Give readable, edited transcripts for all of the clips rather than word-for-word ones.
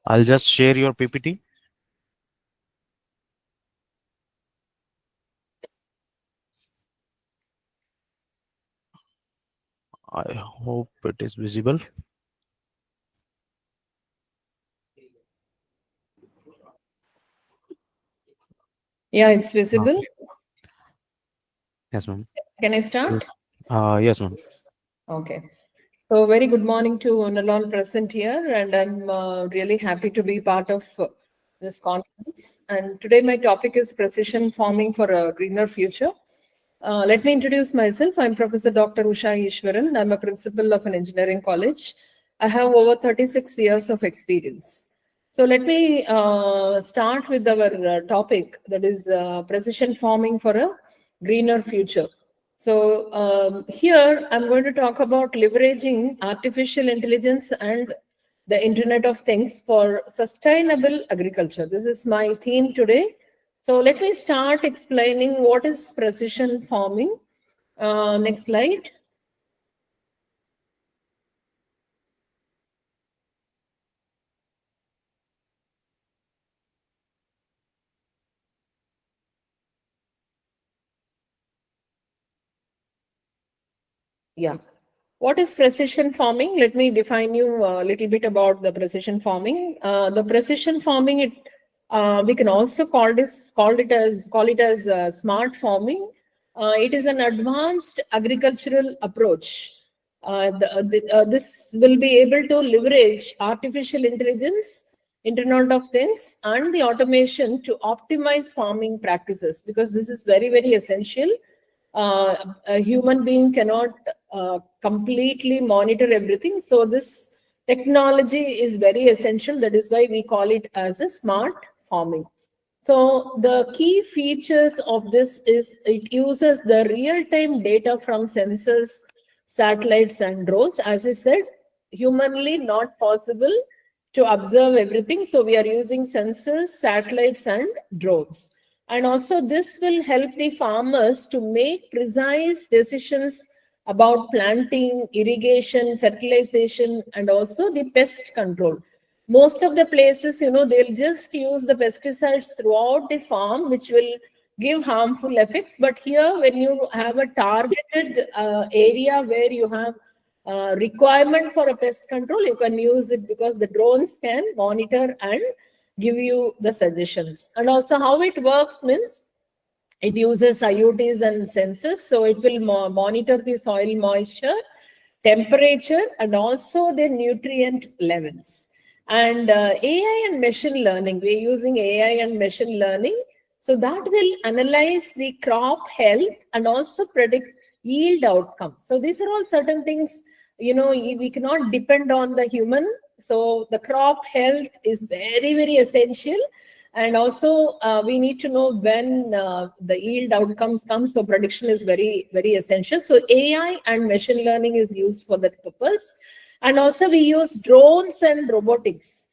I'll just share your PPT. I hope it is visible. Yeah, it's visible. Yes, ma'am. Can I start? Yes, ma'am. Okay. So very good morning to all present here, and I'm really happy to be part of this conference. And today my topic is precision farming for a greener future. Let me introduce myself. I'm Professor Dr. Ushaa Eswaran. I'm a principal of an engineering college. I have over 36 years of experience. So let me start with our topic, that is precision farming for a greener future. So here I'm going to talk about leveraging artificial intelligence and the Internet of Things for sustainable agriculture. This is my theme today. So let me start explaining what is precision farming. Next slide. Yeah. What is precision farming? Let me define you a little bit about the precision farming. The precision farming, we can also call it as smart farming. It is an advanced agricultural approach. This will be able to leverage artificial intelligence, Internet of Things, and the automation to optimize farming practices, because this is very, very essential. A human being cannot completely monitor everything. So this technology is very essential. That is why we call it as a smart farming. So the key features of this is it uses the real-time data from sensors, satellites, and drones. As I said, humanly not possible to observe everything. So we are using sensors, satellites, and drones. And also this will help the farmers to make precise decisions about planting, irrigation, fertilization, and also the pest control. Most of the places, they'll just use the pesticides throughout the farm, which will give harmful effects. But here, when you have a targeted area where you have requirement for a pest control, you can use it, because the drones can monitor and give you the suggestions. And also how it works means it uses IoTs and sensors. So it will monitor the soil moisture, temperature, and also the nutrient levels. And AI and machine learning, we're using AI and machine learning. So that will analyze the crop health and also predict yield outcomes. So these are all certain things, we cannot depend on the human. So the crop health is very, very essential. And also we need to know when the yield outcomes come. So prediction is very, very essential. So AI and machine learning is used for that purpose. And also we use drones and robotics.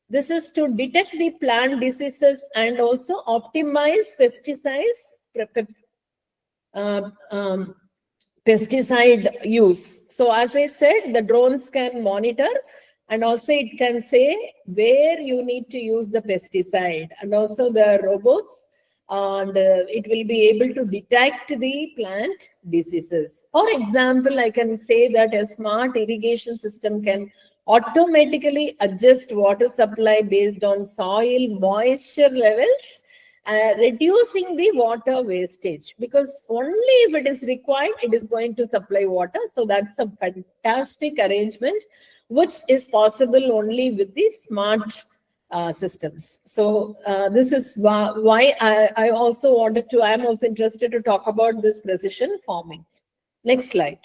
This is to detect the plant diseases and also optimize pesticide use. So as I said, the drones can monitor, and also it can say where you need to use the pesticide, and also the robots, and it will be able to detect the plant diseases. For example, I can say that a smart irrigation system can automatically adjust water supply based on soil moisture levels, reducing the water wastage, because only if it is required, it is going to supply water. So that's a fantastic arrangement, which is possible only with the smart systems. So this is why I also wanted to, I am also interested to talk about this precision farming. Next slide.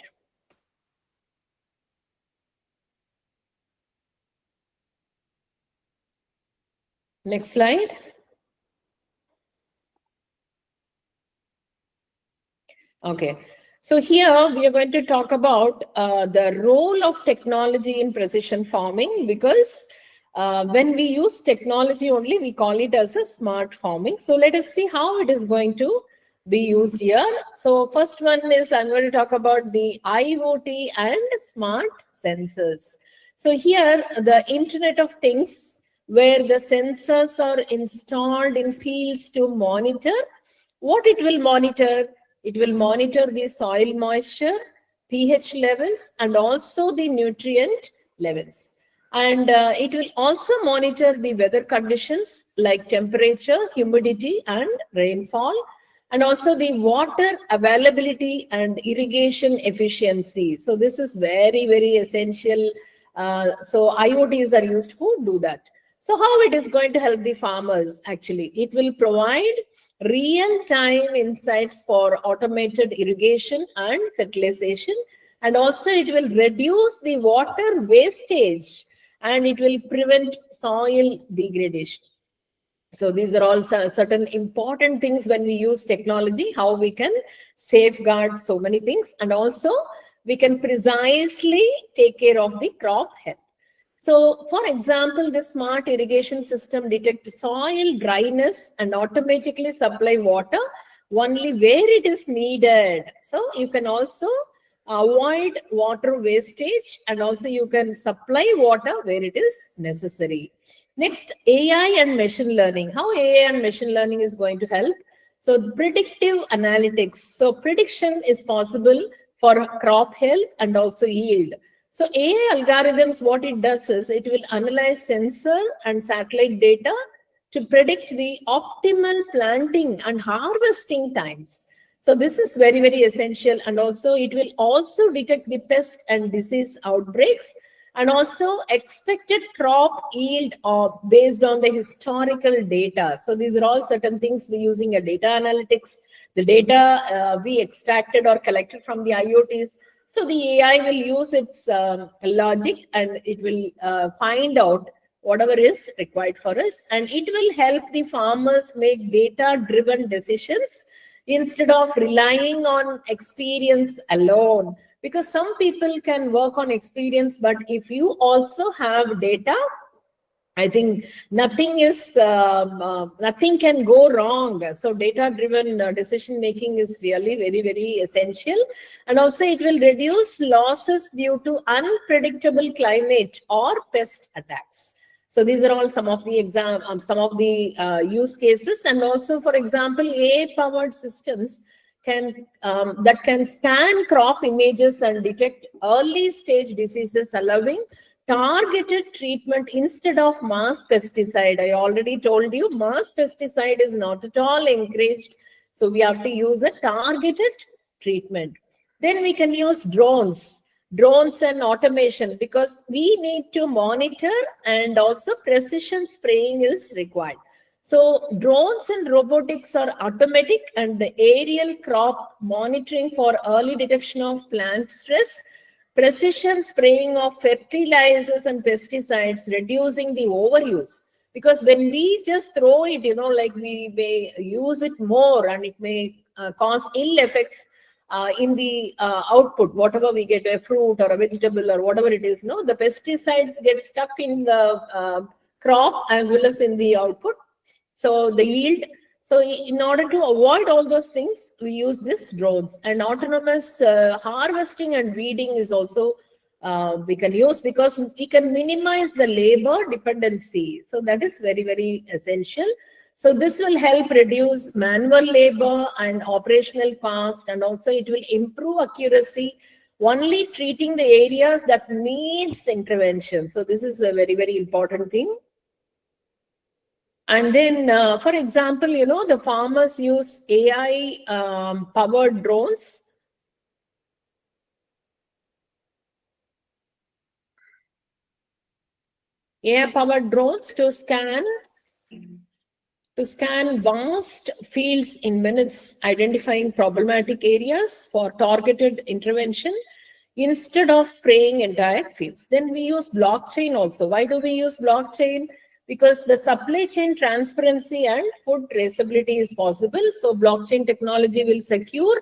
Next slide. Okay. So here we are going to talk about the role of technology in precision farming, because when we use technology only, we call it as a smart farming. So let us see how it is going to be used here. So first one is, I'm going to talk about the IoT and smart sensors. So here the Internet of Things where the sensors are installed in fields to monitor. What it will monitor? It will monitor the soil moisture, pH levels, and also the nutrient levels. And it will also monitor the weather conditions like temperature, humidity, and rainfall, and also the water availability and irrigation efficiency. So this is very, very essential. So IoTs are used to do that. So how it is going to help the farmers? Actually, it will provide real-time insights for automated irrigation and fertilization, and also it will reduce the water wastage, and it will prevent soil degradation. So these are all certain important things when we use technology, how we can safeguard so many things, and also we can precisely take care of the crop health. So, for example, the smart irrigation system detects soil dryness and automatically supply water only where it is needed. So, you can also avoid water wastage, and also you can supply water where it is necessary. Next, AI and machine learning. How AI and machine learning is going to help? So, predictive analytics. So, prediction is possible for crop health and also yield. So AI algorithms, what it does is it will analyze sensor and satellite data to predict the optimal planting and harvesting times. So this is very, very essential. And also it will also detect the pest and disease outbreaks, and also expected crop yield based on the historical data. So these are all certain things we're using a data analytics. The data we extracted or collected from the IoTs. So the AI will use its logic, and it will find out whatever is required for us, and it will help the farmers make data-driven decisions instead of relying on experience alone. Because some people can work on experience, but if you also have data, I think nothing can go wrong. So data-driven decision making is really very, very essential, and also it will reduce losses due to unpredictable climate or pest attacks. So these are all some of the use cases, and also, for example, AI-powered systems that can scan crop images and detect early stage diseases, allowing targeted treatment instead of mass pesticide. I already told you mass pesticide is not at all encouraged. So we have to use a targeted treatment. Then we can use drones and automation, because we need to monitor, and also precision spraying is required. So drones and robotics are automatic, and the aerial crop monitoring for early detection of plant stress, precision spraying of fertilizers and pesticides, reducing the overuse. Because when we just throw it, like we may use it more, and it may cause ill effects in the output, whatever we get, a fruit or a vegetable or whatever it is, the pesticides get stuck in the crop as well as in the output. So the yield. So in order to avoid all those things, we use this drones, and autonomous harvesting and weeding is also we can use, because we can minimize the labor dependency. So that is very, very essential. So this will help reduce manual labor and operational cost, and also it will improve accuracy, only treating the areas that needs intervention. So this is a very, very important thing. And then, for example, the farmers use AI powered drones. AI powered drones to scan vast fields in minutes, identifying problematic areas for targeted intervention instead of spraying entire fields. Then we use blockchain also. Why do we use blockchain? Because the supply chain transparency and food traceability is possible. So blockchain technology will secure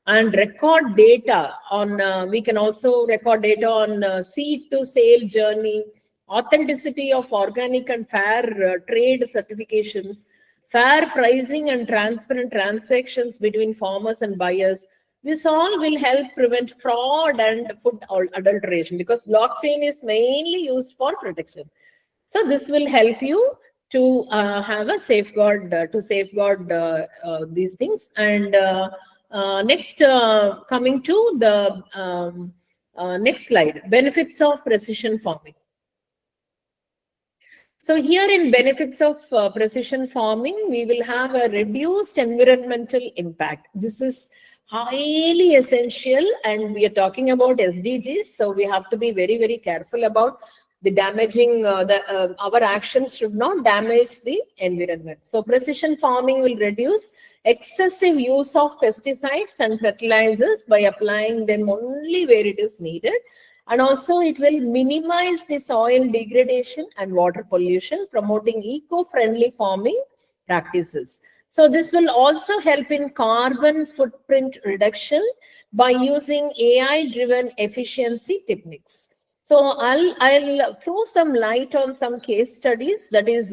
and record data on, we can also record data on seed to sale journey, authenticity of organic and fair trade certifications, fair pricing and transparent transactions between farmers and buyers. This all will help prevent fraud and food adulteration, because blockchain is mainly used for protection. So this will help you to have a safeguard, these things. And next, coming to the next slide, benefits of precision farming. So here in benefits of precision farming, we will have a reduced environmental impact. This is highly essential, and we are talking about SDGs, so we have to be very, very careful about the damaging, our actions should not damage the environment. So precision farming will reduce excessive use of pesticides and fertilizers by applying them only where it is needed. And also it will minimize the soil degradation and water pollution, promoting eco-friendly farming practices. So this will also help in carbon footprint reduction by using AI-driven efficiency techniques. So I'll throw some light on some case studies. That is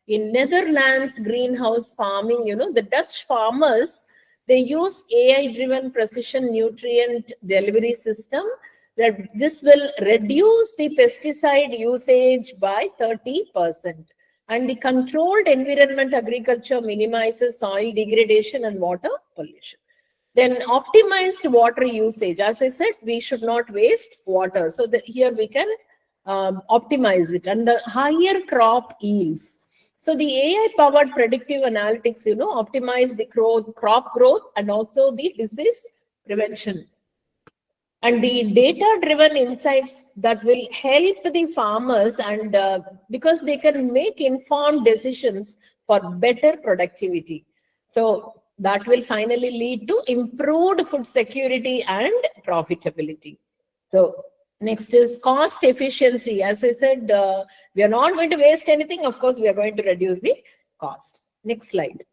in Netherlands greenhouse farming. The Dutch farmers, they use AI-driven precision nutrient delivery system. That this will reduce the pesticide usage by 30%. And the controlled environment agriculture minimizes soil degradation and water pollution. Then optimized water usage. As I said, we should not waste water. So here we can optimize it. And the higher crop yields. So the AI-powered predictive analytics, optimize the crop growth and also the disease prevention. And the data-driven insights that will help the farmers, and because they can make informed decisions for better productivity. So that will finally lead to improved food security and profitability. So next is cost efficiency. As I said, we are not going to waste anything. Of course, we are going to reduce the cost. Next slide.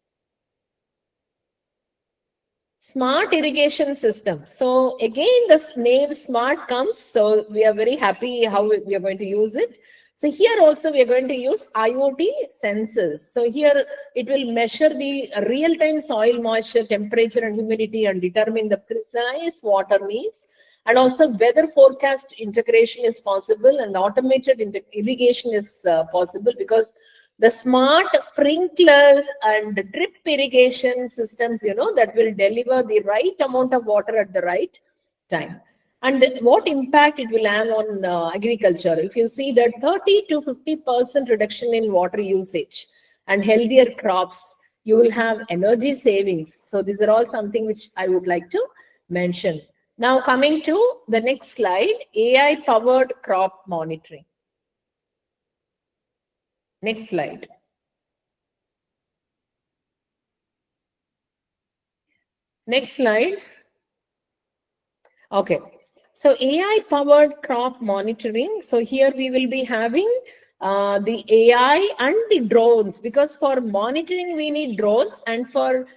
Smart irrigation system. So again, the name smart comes. So we are very happy how we are going to use it. So here also we are going to use IoT sensors. So here it will measure the real-time soil moisture, temperature and humidity and determine the precise water needs. And also weather forecast integration is possible, and automated irrigation is possible, because the smart sprinklers and drip irrigation systems, that will deliver the right amount of water at the right time. And what impact it will have on agriculture? If you see that 30 to 50% reduction in water usage and healthier crops, you will have energy savings. So these are all something which I would like to mention. Now coming to the next slide, AI-powered crop monitoring. Next slide. Next slide. Okay. So AI-powered crop monitoring. So here we will be having the AI and the drones, because for monitoring we need drones, and for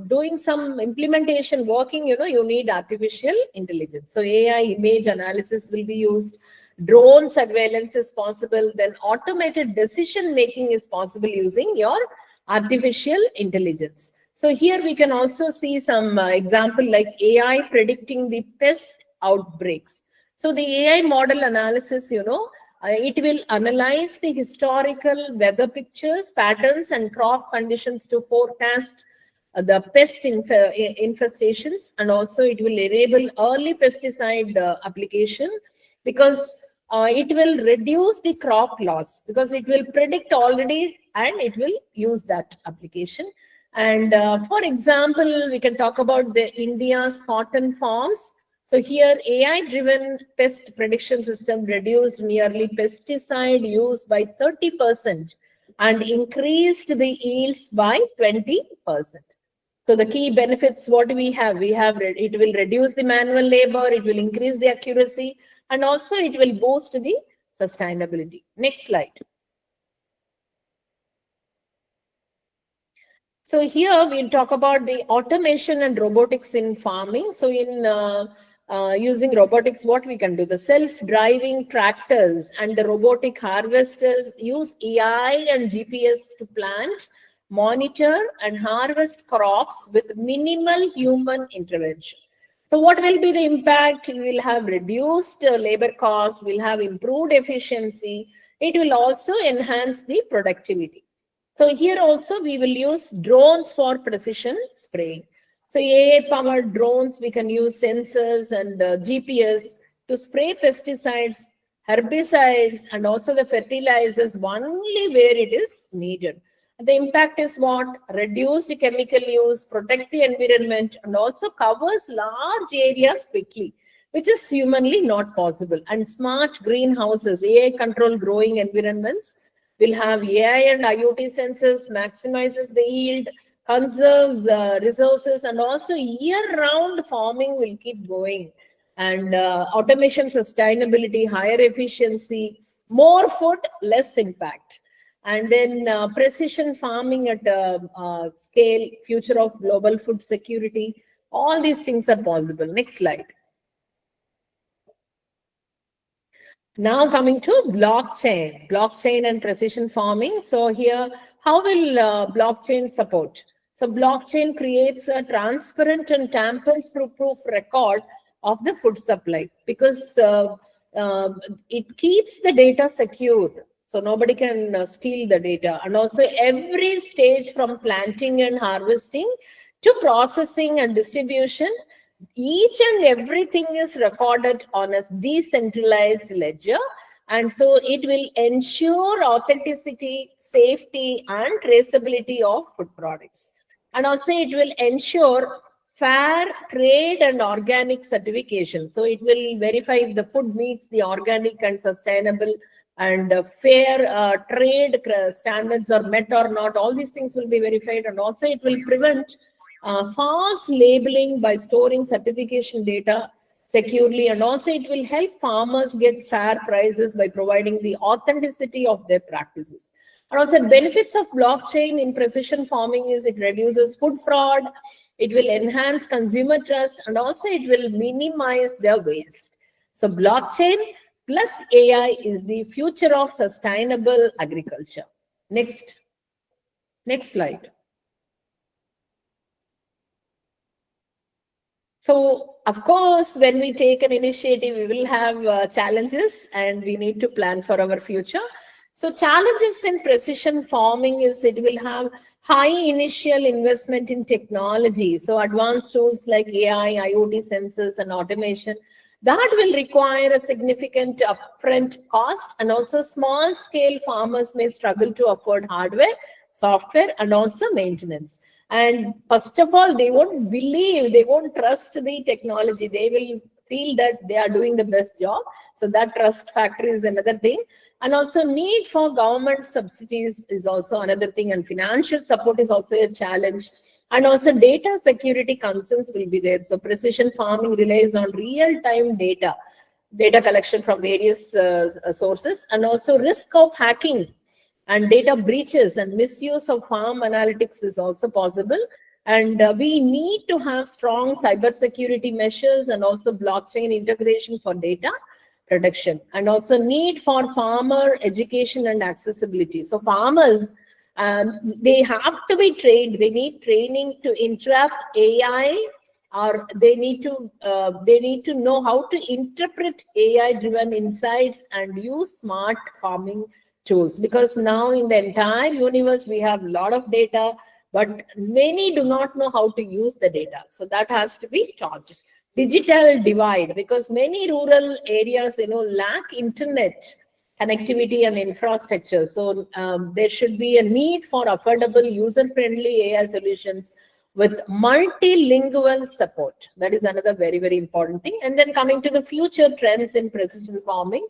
doing some implementation working, you need artificial intelligence. So AI image analysis will be used. Drone surveillance is possible. Then automated decision making is possible using your artificial intelligence. So here we can also see some example like AI predicting the pest outbreaks. So the AI model analysis, it will analyze the historical weather pictures, patterns and crop conditions to forecast the pest infestations, and also it will enable early pesticide application, because it will reduce the crop loss, because it will predict already and it will use that application. And for example, we can talk about the India's cotton farms. So here AI-driven pest prediction system reduced nearly pesticide use by 30% and increased the yields by 20%. So the key benefits, what we have, it will reduce the manual labor, it will increase the accuracy, and also it will boost the sustainability. Next slide. So here we'll talk about the automation and robotics in farming. So in using robotics, what we can do, the self-driving tractors and the robotic harvesters use AI and GPS to plant, monitor and harvest crops with minimal human intervention. So what will be the impact? We will have reduced labor costs, we'll have improved efficiency, It will also enhance the productivity. So here also we will use drones for precision spraying. So AI-powered drones, we can use sensors and GPS to spray pesticides, herbicides, and also the fertilizers only where it is needed. The impact is what? Reduced chemical use, protect the environment, and also covers large areas quickly, which is humanly not possible. And smart greenhouses, AI-controlled growing environments, will have AI and IoT sensors, maximizes the yield, conserves resources, and also year-round farming will keep going. And automation, sustainability, higher efficiency, more food, less impact. And then precision farming at scale, future of global food security, all these things are possible. Next slide. Now coming to blockchain and precision farming. So here, how will blockchain support? So blockchain creates a transparent and tamper-proof record of the food supply, because it keeps the data secure. So nobody can steal the data. And also every stage from planting and harvesting to processing and distribution, each and everything is recorded on a decentralized ledger. And so it will ensure authenticity, safety, and traceability of food products. And also it will ensure fair trade and organic certification. So it will verify if the food meets the organic and sustainable and fair trade standards are met or not. All these things will be verified. And also it will prevent false labeling by storing certification data securely. And also it will help farmers get fair prices by providing the authenticity of their practices. And also benefits of blockchain in precision farming is it reduces food fraud, it will enhance consumer trust, and also it will minimize their waste. So blockchain plus AI is the future of sustainable agriculture. Next slide. So, of course, when we take an initiative, we will have challenges, and we need to plan for our future. So challenges in precision farming is it will have high initial investment in technology. So advanced tools like AI, IoT sensors, and automation, that will require a significant upfront cost. And also small scale farmers may struggle to afford hardware, software, and also maintenance. And first of all, they won't believe, they won't trust the technology. They will feel that they are doing the best job. So that trust factor is another thing. And also need for government subsidies is also another thing. And financial support is also a challenge. And also data security concerns will be there. So precision farming relies on real-time data collection from various sources, and also risk of hacking and data breaches and misuse of farm analytics is also possible. And we need to have strong cybersecurity measures and also blockchain integration for data protection, and also need for farmer education and accessibility. So farmers, they have to be trained. They need training to interrupt AI, or they need to know how to interpret AI-driven insights and use smart farming tools, because now in the entire universe we have a lot of data, but many do not know how to use the data. So that has to be taught. Digital divide, because many rural areas lack internet connectivity and infrastructure. So there should be a need for affordable, user-friendly AI solutions with multilingual support. That is another very, very important thing. And then coming to the future trends in precision farming,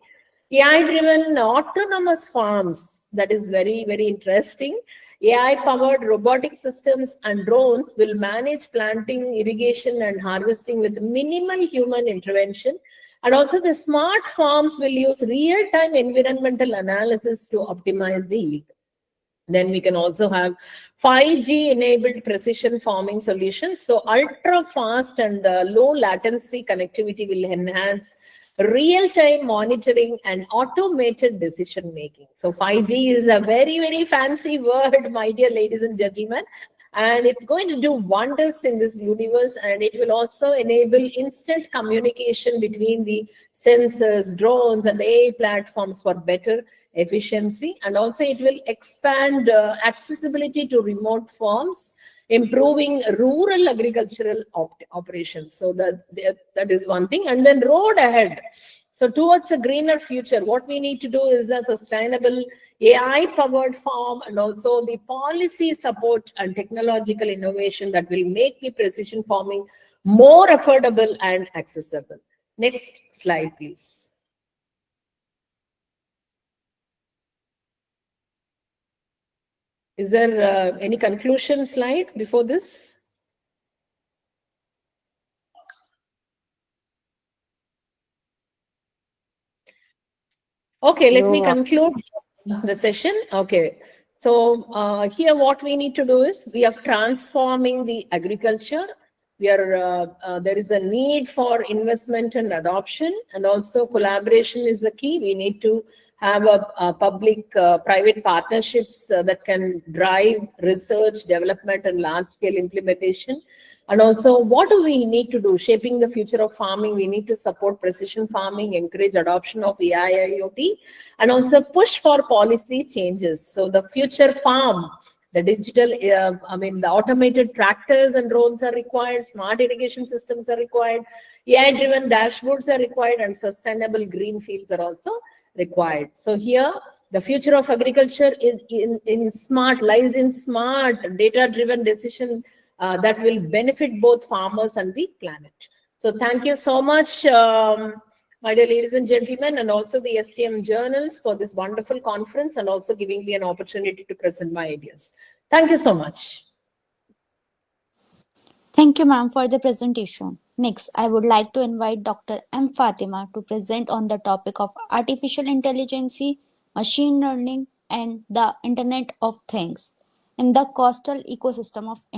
AI-driven autonomous farms, that is very, very interesting. AI-powered robotic systems and drones will manage planting, irrigation, and harvesting with minimal human intervention. And also the smart farms will use real-time environmental analysis to optimize the yield. Then we can also have 5G enabled precision farming solutions. So ultra fast and low latency connectivity will enhance real-time monitoring and automated decision making. So 5G is a very, very fancy word, my dear ladies and gentlemen, and it's going to do wonders in this universe. And it will also enable instant communication between the sensors, drones, and the AI platforms for better efficiency, and also it will expand accessibility to remote farms, improving rural agricultural operations. So that is one thing. And then road ahead. So towards a greener future, what we need to do is a sustainable AI-powered farm, and also the policy support and technological innovation that will make the precision farming more affordable and accessible. Next slide, please. Is there any conclusion slide before this? Okay, let me conclude the session. Okay. So here what we need to do is we are transforming the agriculture. We are there is a need for investment and adoption, and also collaboration is the key. We need to have a public private partnerships that can drive research, development, and large scale implementation. And also, what do we need to do? Shaping the future of farming, we need to support precision farming, encourage adoption of AI, IoT, and also push for policy changes. So the future farm, the digital, the automated tractors and drones are required, smart irrigation systems are required, AI-driven dashboards are required, and sustainable green fields are also required. So here, the future of agriculture is lies in smart, data-driven decision that will benefit both farmers and the planet. So thank you so much, my dear ladies and gentlemen, and also the STM journals for this wonderful conference, and also giving me an opportunity to present my ideas. Thank you so much. Thank you, ma'am, for the presentation. Next, I would like to invite Dr. M. Fatima to present on the topic of artificial intelligence, machine learning, and the Internet of Things in the coastal ecosystem of